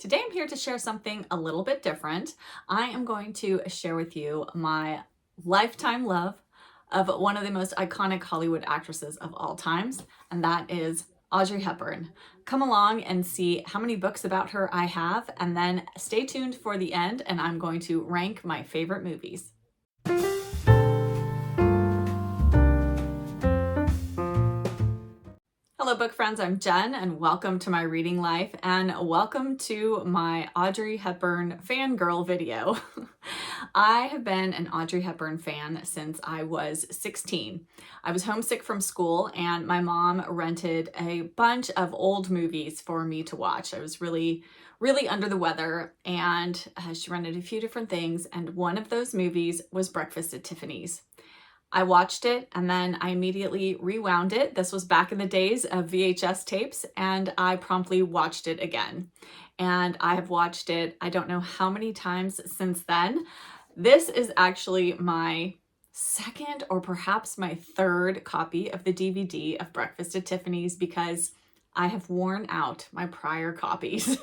Today I'm here to share something a little bit different. I am going to share with you my lifetime love of one of the most iconic Hollywood actresses of all times, and that is Audrey Hepburn. Come along and see how many books about her I have, and then stay tuned for the end, and I'm going to rank my favorite movies. Hello book friends, I'm Jen and welcome to my reading life and welcome to my Audrey Hepburn fangirl video. I have been an Audrey Hepburn fan since I was 16. I was homesick from school and my mom rented a bunch of old movies for me to watch. I was really under the weather and she rented a few different things, and one of those movies was Breakfast at Tiffany's. I watched it and then I immediately rewound it. This was back in the days of VHS tapes, and I promptly watched it again. And I have watched it, I don't know how many times since then. This is actually my second or perhaps my third copy of the DVD of Breakfast at Tiffany's because I have worn out my prior copies.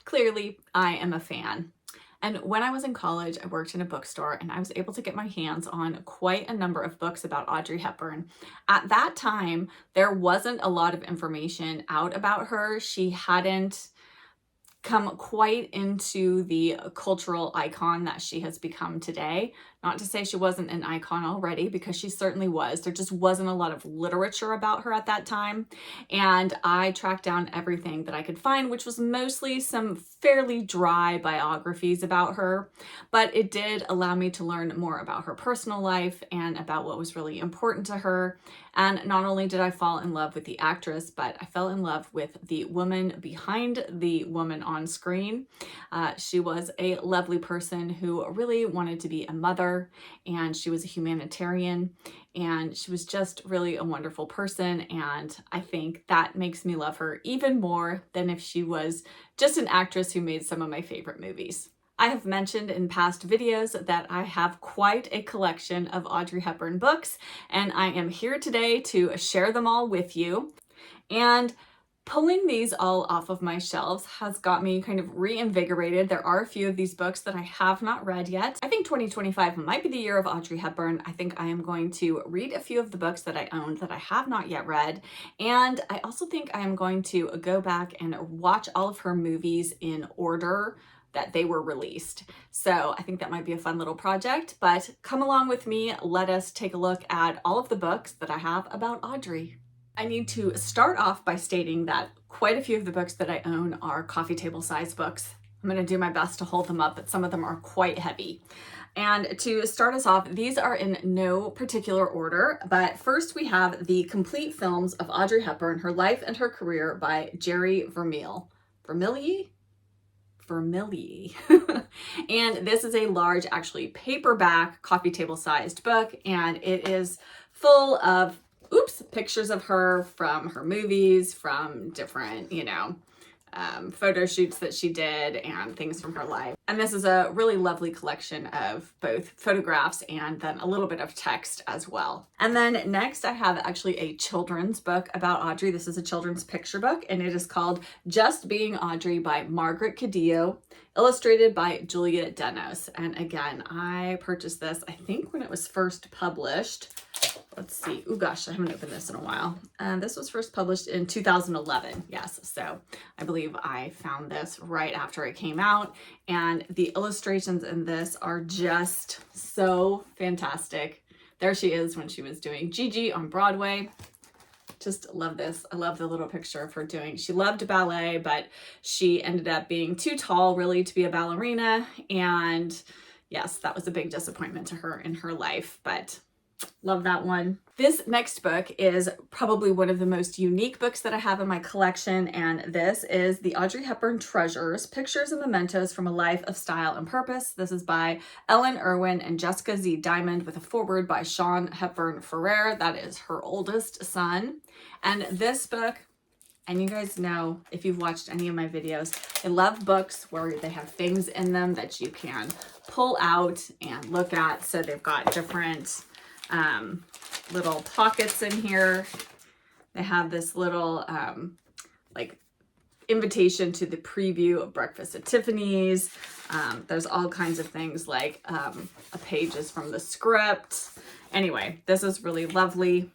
Clearly, I am a fan. And when I was in college, I worked in a bookstore and I was able to get my hands on quite a number of books about Audrey Hepburn. At that time, there wasn't a lot of information out about her. She hadn't come quite into the cultural icon that she has become today. Not to say she wasn't an icon already, because she certainly was. There just wasn't a lot of literature about her at that time. And I tracked down everything that I could find, which was mostly some fairly dry biographies about her. But it did allow me to learn more about her personal life and about what was really important to her. And not only did I fall in love with the actress, but I fell in love with the woman behind the woman on screen. She was a lovely person who really wanted to be a mother, and she was a humanitarian, and she was just really a wonderful person. And I think that makes me love her even more than if she was just an actress who made some of my favorite movies. I have mentioned in past videos that I have quite a collection of Audrey Hepburn books, and I am here today to share them all with you. And pulling these all off of my shelves has got me kind of reinvigorated. There are a few of these books that I have not read yet. I think 2025 might be the year of Audrey Hepburn. I think I am going to read a few of the books that I owned that I have not yet read. And I also think I am going to go back and watch all of her movies in order that they were released. So I think that might be a fun little project, but come along with me. Let us take a look at all of the books that I have about Audrey. I need to start off by stating that quite a few of the books that I own are coffee table size books. I'm going to do my best to hold them up, but some of them are quite heavy. And to start us off, these are in no particular order, but first we have the complete films of Audrey Hepburn, Her Life and Her Career by Jerry Vermeil. Vermilye? And this is a large, actually paperback, coffee table sized book, and it is full of pictures of her from her movies, from different, photo shoots that she did and things from her life. And this is a really lovely collection of both photographs and then a little bit of text as well. And then next I have actually a children's book about Audrey. This is a children's picture book, and it is called Just Being Audrey by Margaret Cadillo, illustrated by Julia Denos. And again, I purchased this, I think, when it was first published. Let's see. Oh gosh, I haven't opened this in a while. This was first published in 2011. Yes. So I believe I found this right after it came out, and the illustrations in this are just so fantastic. There she is when she was doing Gigi on Broadway. Just love this. I love the little picture of her she loved ballet, but she ended up being too tall really to be a ballerina. And yes, that was a big disappointment to her in her life, but love that one. This next book is probably one of the most unique books that I have in my collection, and this is the Audrey Hepburn Treasures, Pictures and Mementos from a Life of Style and Purpose. This is by Ellen Irwin and Jessica Z. Diamond, with a foreword by Sean Hepburn Ferrer. That is her oldest son. And this book, and you guys know, if you've watched any of my videos, I love books where they have things in them that you can pull out and look at. So they've got different little pockets in here. They have this little like invitation to the preview of Breakfast at Tiffany's. There's all kinds of things like a page is from the script. Anyway, this is really lovely.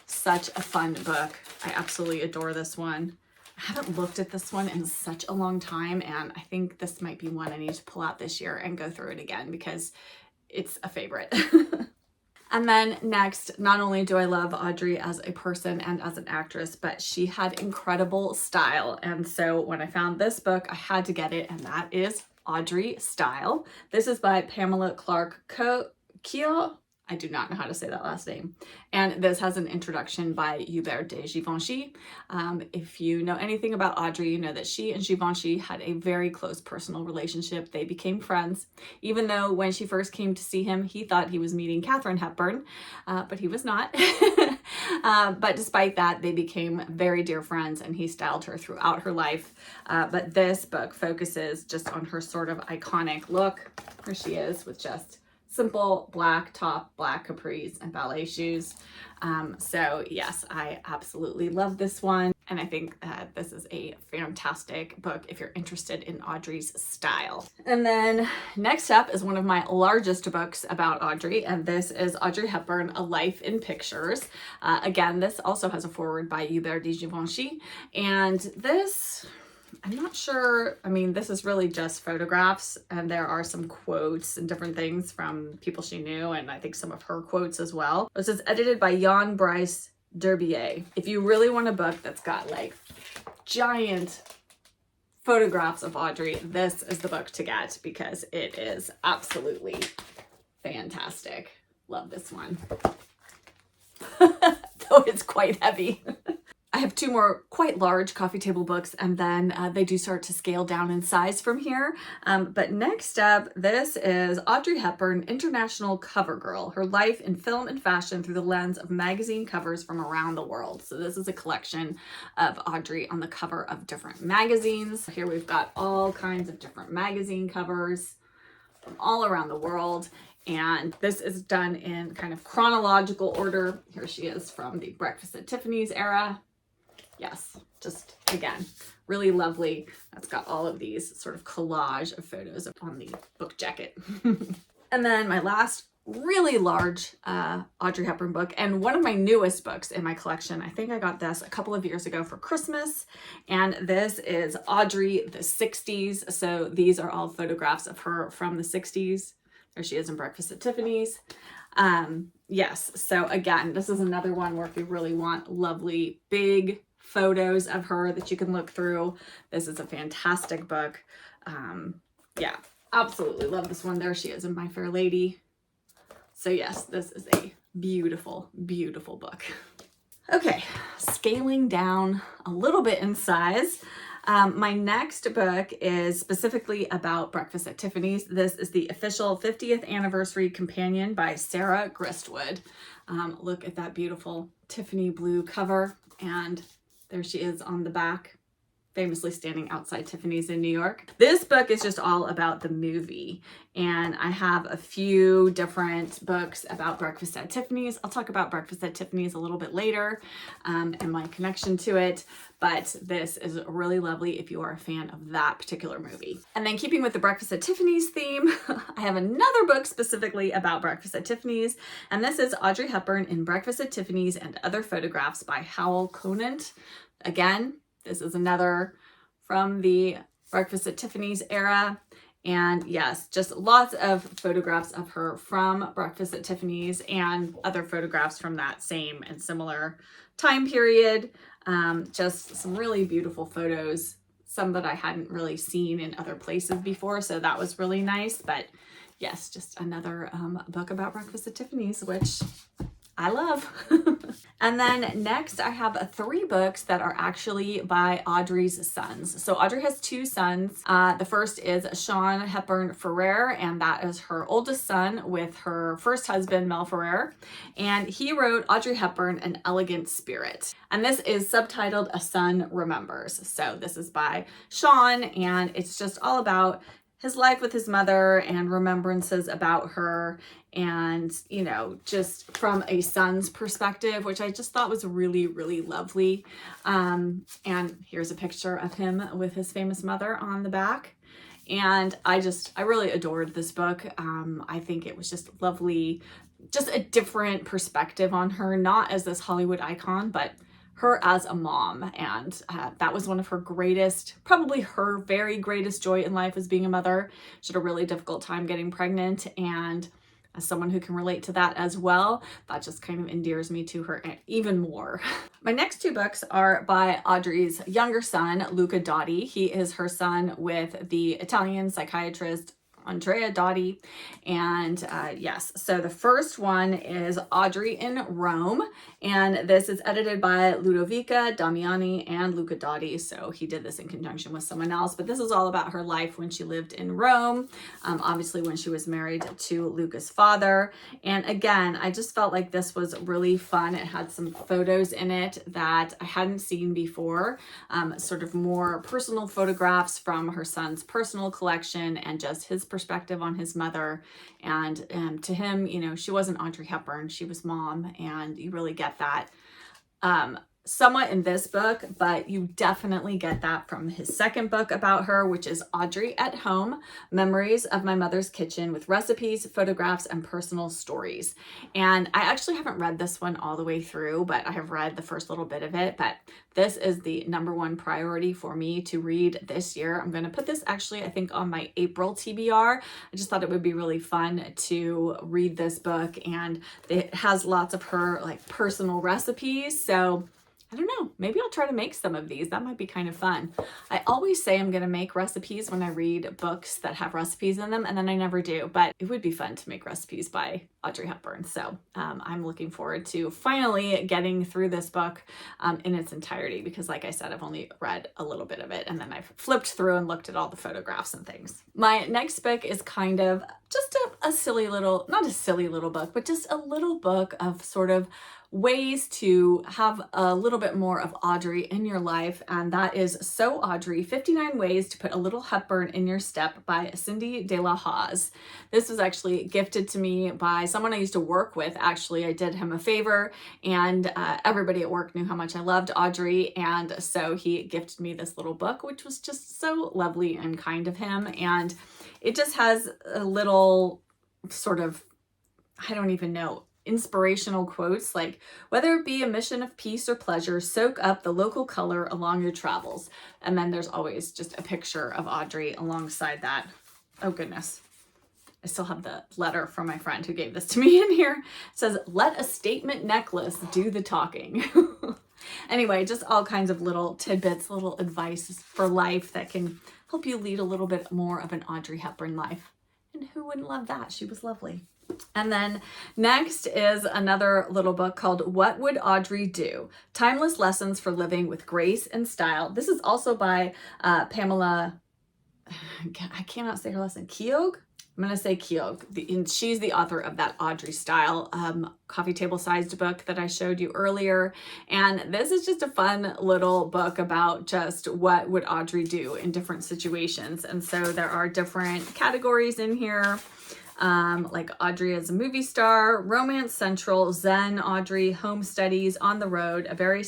Such a fun book. I absolutely adore this one. I haven't looked at this one in such a long time, and I think this might be one I need to pull out this year and go through it again because it's a favorite. And then next, not only do I love Audrey as a person and as an actress, but she had incredible style. And so when I found this book, I had to get it, and that is Audrey Style. This is by Pamela Clark Keogh. I do not know how to say that last name. And this has an introduction by Hubert de Givenchy. If you know anything about Audrey, you know that she and Givenchy had a very close personal relationship. They became friends, even though when she first came to see him, he thought he was meeting Katharine Hepburn, but he was not. But despite that, they became very dear friends, and he styled her throughout her life. But this book focuses just on her sort of iconic look. Here she is with just simple black top, black capris, and ballet shoes. So yes, I absolutely love this one. And I think this is a fantastic book if you're interested in Audrey's style. And then next up is one of my largest books about Audrey, and this is Audrey Hepburn, A Life in Pictures. Again, this also has a foreword by Hubert de Givenchy. And this, I'm not sure, I mean, this is really just photographs, and there are some quotes and different things from people she knew, and I think some of her quotes as well. This is edited by Jan Bryce Derbier. If you really want a book that's got like giant photographs of Audrey, this is the book to get because it is absolutely fantastic. Love this one. Though it's quite heavy. I have two more quite large coffee table books, and then they do start to scale down in size from here. But next up, this is Audrey Hepburn, International Cover Girl, Her Life in Film and Fashion Through the Lens of Magazine Covers from Around the World. So this is a collection of Audrey on the cover of different magazines. Here we've got all kinds of different magazine covers from all around the world. And this is done in kind of chronological order. Here she is from the Breakfast at Tiffany's era. Yes, just again, really lovely. That's got all of these sort of collage of photos on the book jacket. And then my last really large Audrey Hepburn book, and one of my newest books in my collection. I think I got this a couple of years ago for Christmas, and this is Audrey the 60s. So these are all photographs of her from the 60s. There she is in Breakfast at Tiffany's. Yes, so again, this is another one where if you really want lovely big photos of her that you can look through, this is a fantastic book. Yeah, absolutely love this one. There she is in My Fair Lady. So yes, this is a beautiful, beautiful book. Okay, scaling down a little bit in size. My next book is specifically about Breakfast at Tiffany's. This is the official 50th anniversary companion by Sarah Gristwood. Look at that beautiful Tiffany blue cover, and there she is on the back, famously standing outside Tiffany's in New York. This book is just all about the movie, and I have a few different books about Breakfast at Tiffany's. I'll talk about Breakfast at Tiffany's a little bit later and my connection to it, but this is really lovely if you are a fan of that particular movie. And then keeping with the Breakfast at Tiffany's theme, I have another book specifically about Breakfast at Tiffany's, and this is Audrey Hepburn in Breakfast at Tiffany's and Other Photographs by Howell Conant. Again, this is another from the Breakfast at Tiffany's era. And yes, just lots of photographs of her from Breakfast at Tiffany's and other photographs from that same and similar time period. Just some really beautiful photos, some that I hadn't really seen in other places before. So that was really nice. But yes, just another book about Breakfast at Tiffany's, which I love. And then next I have 3 books that are actually by Audrey's sons. So Audrey has 2 sons. The first is Sean Hepburn Ferrer, and that is her oldest son with her first husband, Mel Ferrer. And he wrote Audrey Hepburn, An Elegant Spirit. And this is subtitled A Son Remembers. So this is by Sean, and it's just all about his life with his mother and remembrances about her, and, you know, just from a son's perspective, which I just thought was really, really lovely. And here's a picture of him with his famous mother on the back. And I really adored this book. I think it was just lovely, just a different perspective on her, not as this Hollywood icon, but her as a mom. And that was one of her greatest, probably her very greatest joy in life, is being a mother. She had a really difficult time getting pregnant, and as someone who can relate to that as well, that just kind of endears me to her even more. My next two books are by Audrey's younger son, Luca Dotti. He is her son with the Italian psychiatrist Andrea Dotti. And yes, so the first one is Audrey in Rome, and this is edited by Ludovica Damiani and Luca Dotti. So he did this in conjunction with someone else, but this is all about her life when she lived in Rome, obviously when she was married to Luca's father. And again, I just felt like this was really fun. It had some photos in it that I hadn't seen before, sort of more personal photographs from her son's personal collection, and just his perspective on his mother. And to him, you know, she wasn't Audrey Hepburn, she was mom, and you really get that somewhat in this book, but you definitely get that from his second book about her, which is Audrey at Home, Memories of My Mother's Kitchen, with recipes, photographs, and personal stories. And I actually haven't read this one all the way through, but I have read the first little bit of it. But this is the #1 priority for me to read this year. I'm going to put this actually, I think, on my April TBR. I just thought it would be really fun to read this book, and it has lots of her like personal recipes. So I don't know, maybe I'll try to make some of these. That might be kind of fun. I always say I'm going to make recipes when I read books that have recipes in them, and then I never do, but it would be fun to make recipes by Audrey Hepburn. So I'm looking forward to finally getting through this book in its entirety, because like I said, I've only read a little bit of it, and then I've flipped through and looked at all the photographs and things. My next book is kind of just a silly little, not a silly little book, but just a little book of sort of ways to have a little bit more of Audrey in your life, and that is So Audrey, 59 Ways to Put a Little Hepburn in Your Step by Cindy De La Hoz. This was actually gifted to me by someone I used to work with. Actually, I did him a favor, and everybody at work knew how much I loved Audrey, and so he gifted me this little book, which was just so lovely and kind of him. And it just has a little sort of, I don't even know, inspirational quotes like, whether it be a mission of peace or pleasure, soak up the local color along your travels. And then there's always just a picture of Audrey alongside that. Oh goodness, I still have the letter from my friend who gave this to me in here. It says, let a statement necklace do the talking. Anyway, just all kinds of little tidbits, little advice for life that can help you lead a little bit more of an Audrey Hepburn life. And who wouldn't love that? She was lovely. And then next is another little book called What Would Audrey Do? Timeless Lessons for Living with Grace and Style. This is also by Pamela, I cannot say her last name, Keogh? I'm going to say Keogh. And she's the author of that Audrey Style coffee table sized book that I showed you earlier. And this is just a fun little book about just what would Audrey do in different situations. And so there are different categories in here. Like Audrey as a movie star, Romance Central, Zen Audrey, Home Studies, On the Road, a very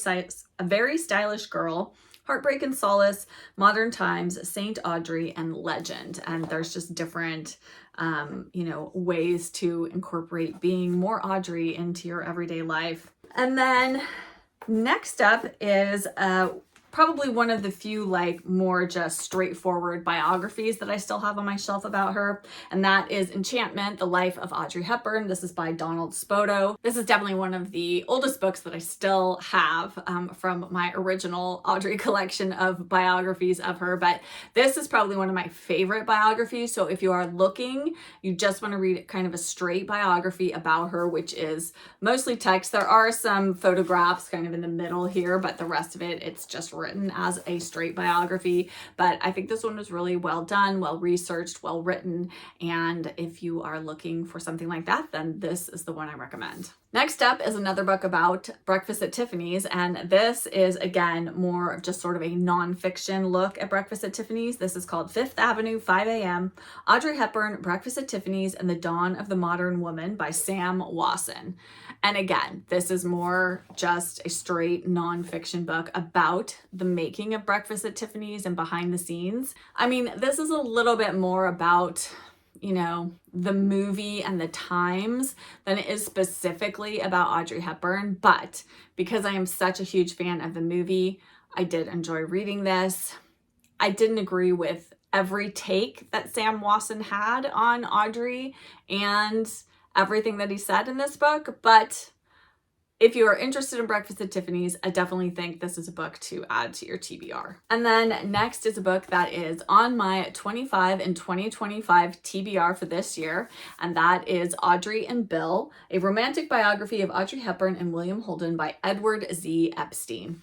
stylish girl, Heartbreak and Solace, Modern Times, Saint Audrey, and Legend. And there's just different, ways to incorporate being more Audrey into your everyday life. And then next up is probably one of the few like more just straightforward biographies that I still have on my shelf about her, and that is Enchantment, The Life of Audrey Hepburn. This is by Donald Spoto. This is definitely one of the oldest books that I still have from my original Audrey collection of biographies of her, but this is probably one of my favorite biographies. So if you are looking, you just want to read kind of a straight biography about her, which is mostly text. There are some photographs kind of in the middle here, but the rest of it, it's just written as a straight biography. But I think this one was really well done, well researched, well written, and if you are looking for something like that, then this is the one I recommend. Next up is another book about breakfast at Tiffany's, and this is, again, more of just sort of a nonfiction look at breakfast at Tiffany's. This is called Fifth Avenue, 5 a.m., Audrey Hepburn, Breakfast at Tiffany's and the Dawn of the Modern Woman by Sam Wasson. And again, this is more just a straight nonfiction book about the making of breakfast at Tiffany's and behind the scenes. I mean, this is a little bit more about, you know, the movie and the times than it is specifically about Audrey Hepburn. But because I am such a huge fan of the movie, I did enjoy reading this. I didn't agree with every take that Sam Wasson had on Audrey and everything that he said in this book, but if you are interested in Breakfast at Tiffany's, I definitely think this is a book to add to your TBR. And then next is a book that is on my 25 and 2025 TBR for this year, and that is Audrey and Bill, a romantic biography of Audrey Hepburn and William Holden by Edward Z. Epstein.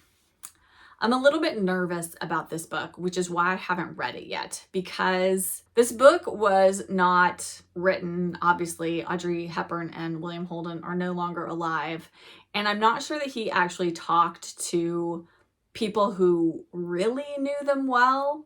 I'm a little bit nervous about this book, which is why I haven't read it yet, because this book was not written, obviously, Audrey Hepburn and William Holden are no longer alive, and I'm not sure that he actually talked to people who really knew them well.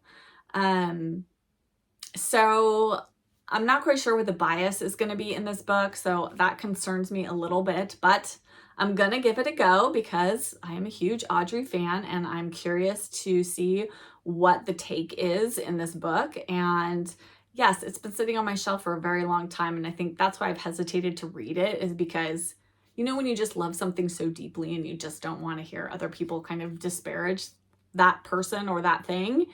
So I'm not quite sure what the bias is going to be in this book, so that concerns me a little bit, but I'm gonna give it a go because I am a huge Audrey fan and I'm curious to see what the take is in this book. And yes, it's been sitting on my shelf for a very long time, and I think that's why I've hesitated to read it, is because, you know, when you just love something so deeply and you just don't want to hear other people kind of disparage that person or that thing,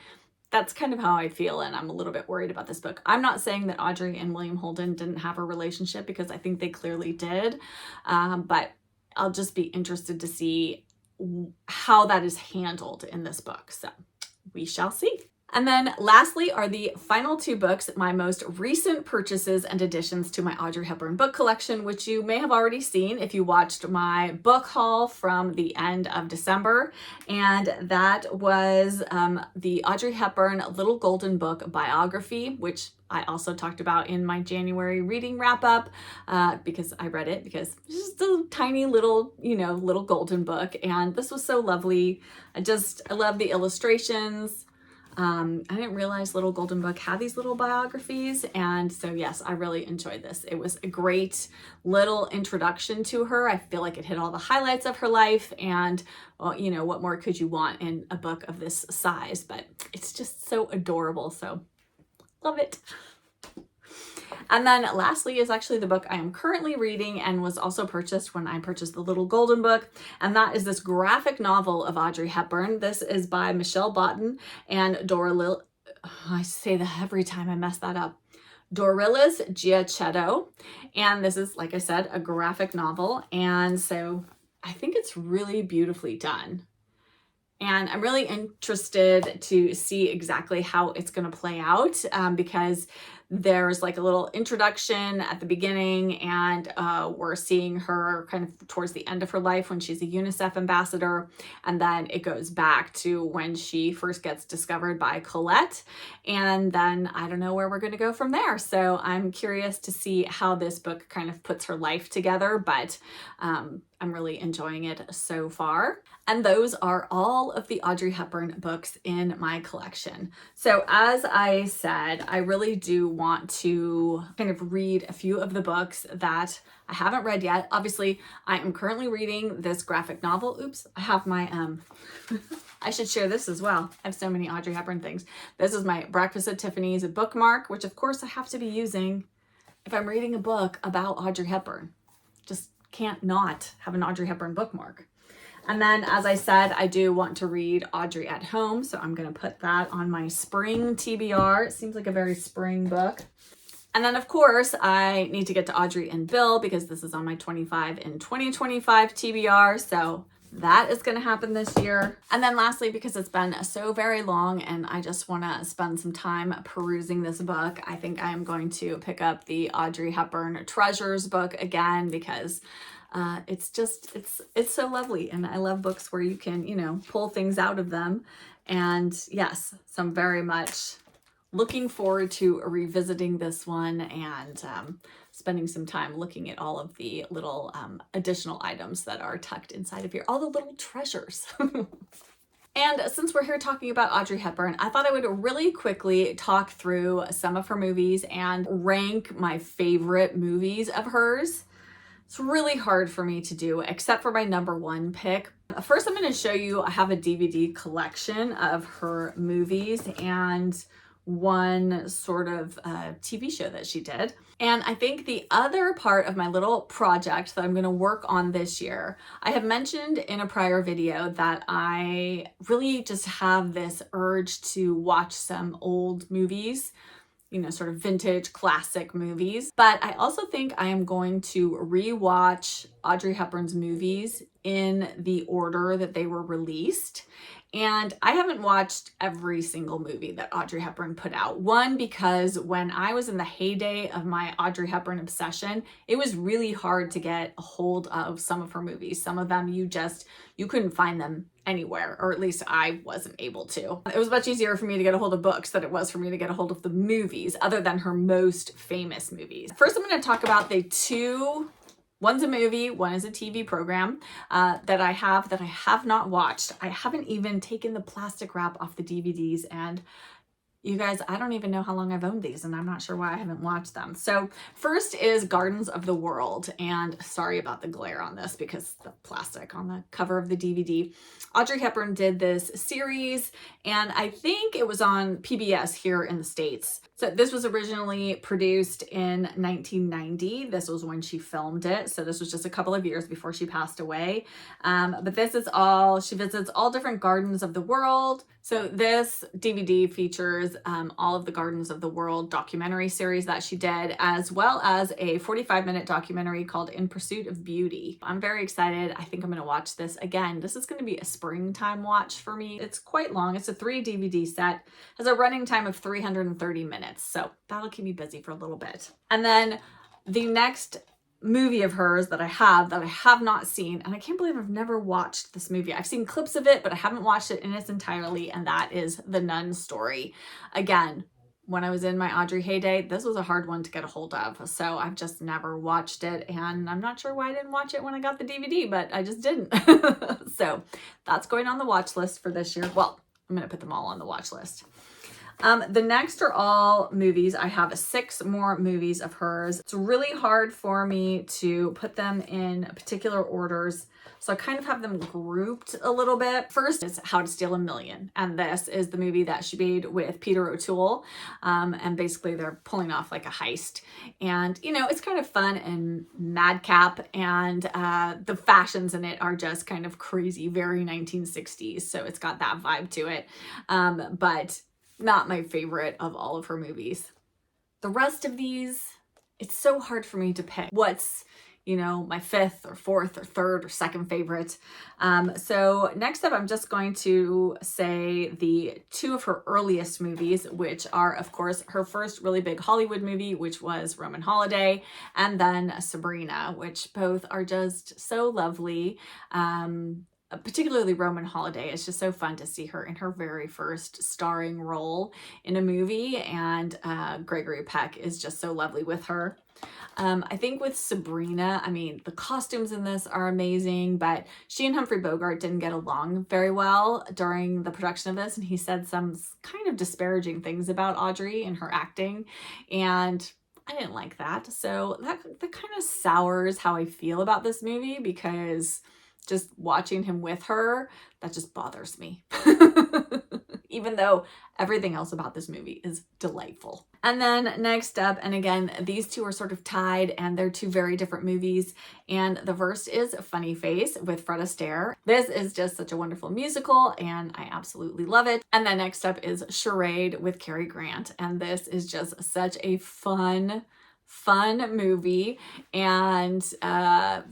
that's kind of how I feel, and I'm a little bit worried about this book. I'm not saying that Audrey and William Holden didn't have a relationship, because I think they clearly did, but I'll just be interested to see how that is handled in this book. So we shall see. And then lastly are the final two books, my most recent purchases and additions to my Audrey Hepburn book collection, which you may have already seen if you watched my book haul from the end of December. And that was the Audrey Hepburn Little Golden Book biography, which I also talked about in my January reading wrap up, because I read it because it's just a tiny little, you know, little golden book. And this was so lovely. I love the illustrations. I didn't realize Little Golden Book had these little biographies, and so yes, I really enjoyed this. It was a great little introduction to her. I feel like it hit all the highlights of her life, and well, you know, what more could you want in a book of this size? But it's just so adorable, so love it. And then lastly is actually the book I am currently reading and was also purchased when I purchased the Little Golden Book. And that is this graphic novel of Audrey Hepburn. This is by Michelle Botten and I say that every time I mess that up. Dorilys Giacchetto. And this is, like I said, a graphic novel. And so I think it's really beautifully done. And I'm really interested to see exactly how it's going to play out, because there's like a little introduction at the beginning, and we're seeing her kind of towards the end of her life when she's a UNICEF ambassador. And then it goes back to when she first gets discovered by Colette. And then I don't know where we're going to go from there. So I'm curious to see how this book kind of puts her life together, but I'm really enjoying it so far. And those are all of the Audrey Hepburn books in my collection. So as I said, I really do want to kind of read a few of the books that I haven't read yet. Obviously, I am currently reading this graphic novel. Oops, I have my, I should share this as well. I have so many Audrey Hepburn things. This is my Breakfast at Tiffany's bookmark, which of course I have to be using if I'm reading a book about Audrey Hepburn. Just can't not have an Audrey Hepburn bookmark. And then, as I said, I do want to read Audrey at Home, so I'm going to put that on my spring TBR. It seems like a very spring book. And then, of course, I need to get to Audrey and Bill, because this is on my 25 and 2025 TBR, so that is going to happen this year. And then lastly, because it's been so very long and I just want to spend some time perusing this book, I think I am going to pick up the Audrey Hepburn Treasures book again, because it's so lovely, and I love books where you can, you know, pull things out of them. And yes, so I'm very much looking forward to revisiting this one and spending some time looking at all of the little additional items that are tucked inside of here, all the little treasures. And since we're here talking about Audrey Hepburn, I thought I would really quickly talk through some of her movies and rank my favorite movies of hers. It's really hard for me to do, except for my number one pick. First, I'm going to show you, I have a DVD collection of her movies and one sort of TV show that she did. And I think the other part of my little project that I'm going to work on this year, I have mentioned in a prior video that I really just have this urge to watch some old movies, you know, sort of vintage classic movies. But I also think I am going to rewatch Audrey Hepburn's movies in the order that they were released. And I haven't watched every single movie that Audrey Hepburn put out. One, because when I was in the heyday of my Audrey Hepburn obsession, it was really hard to get a hold of some of her movies. Some of them you couldn't find them anywhere, or at least I wasn't able to. It was much easier for me to get a hold of books than it was for me to get a hold of the movies, other than her most famous movies. First, I'm going to talk about the two. One's a movie, one is a TV program that I have not watched. I haven't even taken the plastic wrap off the DVDs, and you guys, I don't even know how long I've owned these, and I'm not sure why I haven't watched them. So first is Gardens of the World, and sorry about the glare on this because the plastic on the cover of the DVD. Audrey Hepburn did this series, and I think it was on PBS here in the States. So this was originally produced in 1990. This was when she filmed it. So this was just a couple of years before she passed away. But this is she visits all different gardens of the world. So this DVD features all of the Gardens of the World documentary series that she did, as well as a 45-minute documentary called In Pursuit of Beauty. I'm very excited. I think I'm going to watch this again. This is going to be a springtime watch for me. It's quite long. It's a 3 DVD set. Has a running time of 330 minutes. So that'll keep me busy for a little bit. And then the next movie of hers that I have not seen, and I can't believe I've never watched this movie. I've seen clips of it, but I haven't watched it in its entirety, and that is The Nun Story. Again, when I was in my Audrey heyday, this was a hard one to get a hold of, so I've just never watched it, and I'm not sure why I didn't watch it when I got the DVD, but I just didn't. So that's going on the watch list for this year. Well, I'm going to put them all on the watch list. The next are all movies. I have 6 more movies of hers. It's really hard for me to put them in particular orders, so I kind of have them grouped a little bit. First is How to Steal a Million, and this is the movie that she made with Peter O'Toole, and basically they're pulling off like a heist, and you know, it's kind of fun and madcap, and the fashions in it are just kind of crazy, very 1960s, so it's got that vibe to it, but not my favorite of all of her movies. The rest of these, it's so hard for me to pick what's, you know, my 5th or 4th or 3rd or 2nd favorite. So next up, I'm just going to say the 2 of her earliest movies, which are, of course, her first really big Hollywood movie, which was Roman Holiday, and then Sabrina, which both are just so lovely. Particularly Roman Holiday. It's just so fun to see her in her very first starring role in a movie, and Gregory Peck is just so lovely with her. I think with Sabrina, I mean, the costumes in this are amazing, but she and Humphrey Bogart didn't get along very well during the production of this, and he said some kind of disparaging things about Audrey and her acting, and I didn't like that. So that kind of sours how I feel about this movie, because just watching him with her, that just bothers me. Even though everything else about this movie is delightful. And then next up, and again, these 2 are sort of tied, and they're 2 very different movies. And the first is Funny Face with Fred Astaire. This is just such a wonderful musical, and I absolutely love it. And then next up is Charade with Cary Grant. And this is just such a fun movie, and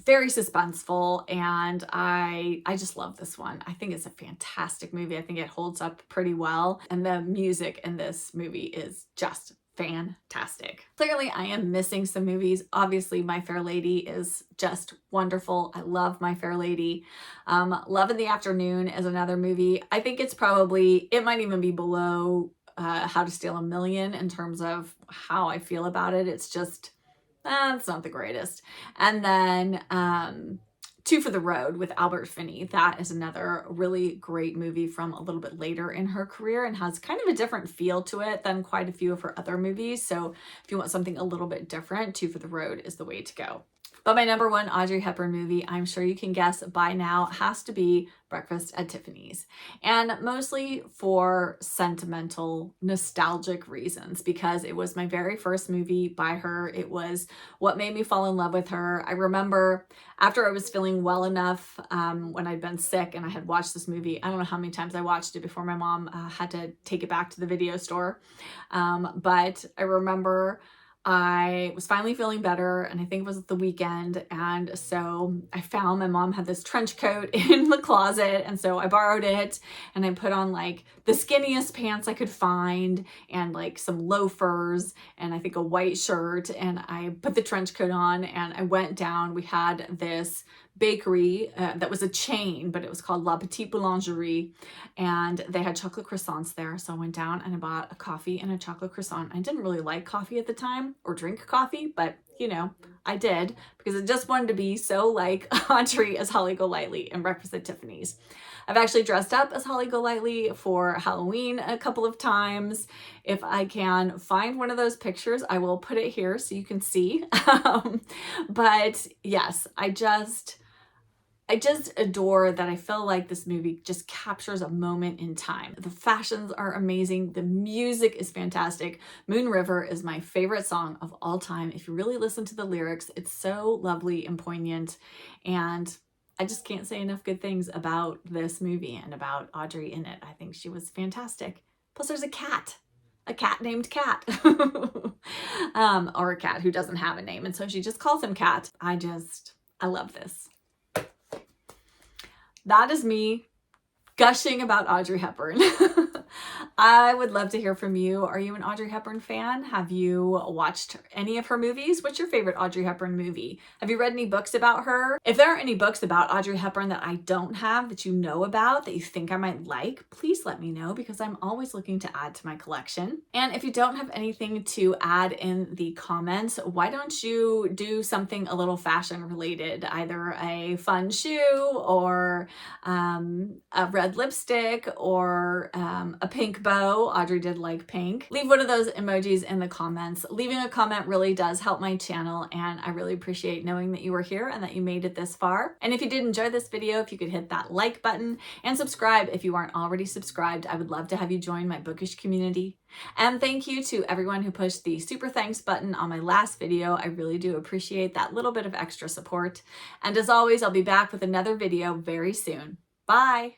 very suspenseful, and I just love this one. I think it's a fantastic movie. I think it holds up pretty well, and the music in this movie is just fantastic. Clearly, I am missing some movies. Obviously, My Fair Lady is just wonderful. I love My Fair Lady. Love in the Afternoon is another movie. I think it's probably, it might even be below How to Steal a Million in terms of how I feel about it. It's just, it's not the greatest. And then Two for the Road with Albert Finney. That is another really great movie from a little bit later in her career and has kind of a different feel to it than quite a few of her other movies. So if you want something a little bit different, Two for the Road is the way to go. But my number one Audrey Hepburn movie, I'm sure you can guess by now, has to be Breakfast at Tiffany's. And mostly for sentimental, nostalgic reasons, because it was my very first movie by her. It was what made me fall in love with her. I remember after I was feeling well enough, when I'd been sick and I had watched this movie, I don't know how many times I watched it before my mom had to take it back to the video store. But I remember I was finally feeling better, and I think it was the weekend, and so I found my mom had this trench coat in the closet, and so I borrowed it, and I put on like the skinniest pants I could find, and like some loafers, and I think a white shirt, and I put the trench coat on, and I went down. We had this bakery that was a chain, but it was called La Petite Boulangerie, and they had chocolate croissants there. So I went down and I bought a coffee and a chocolate croissant. I didn't really like coffee at the time or drink coffee, but you know, I did because I just wanted to be so like Audrey as Holly Golightly in Breakfast at Tiffany's. I've actually dressed up as Holly Golightly for Halloween a couple of times. If I can find one of those pictures, I will put it here so you can see. But yes, I just adore that. I feel like this movie just captures a moment in time. The fashions are amazing. The music is fantastic. Moon River is my favorite song of all time. If you really listen to the lyrics, it's so lovely and poignant. And I just can't say enough good things about this movie and about Audrey in it. I think she was fantastic. Plus there's a cat named Cat, or a cat who doesn't have a name. And so she just calls him Cat. I love this. That is me gushing about Audrey Hepburn. I would love to hear from you. Are you an Audrey Hepburn fan? Have you watched any of her movies? What's your favorite Audrey Hepburn movie? Have you read any books about her? If there are any books about Audrey Hepburn that I don't have, that you know about, that you think I might like, please let me know because I'm always looking to add to my collection. And if you don't have anything to add in the comments, why don't you do something a little fashion related? Either a fun shoe or a red lipstick or a pink bow. Audrey did like pink. Leave one of those emojis in the comments. Leaving a comment really does help my channel, and I really appreciate knowing that you were here and that you made it this far. And if you did enjoy this video, if you could hit that like button and subscribe if you aren't already subscribed, I would love to have you join my bookish community. And thank you to everyone who pushed the super thanks button on my last video. I really do appreciate that little bit of extra support. And as always, I'll be back with another video very soon. Bye!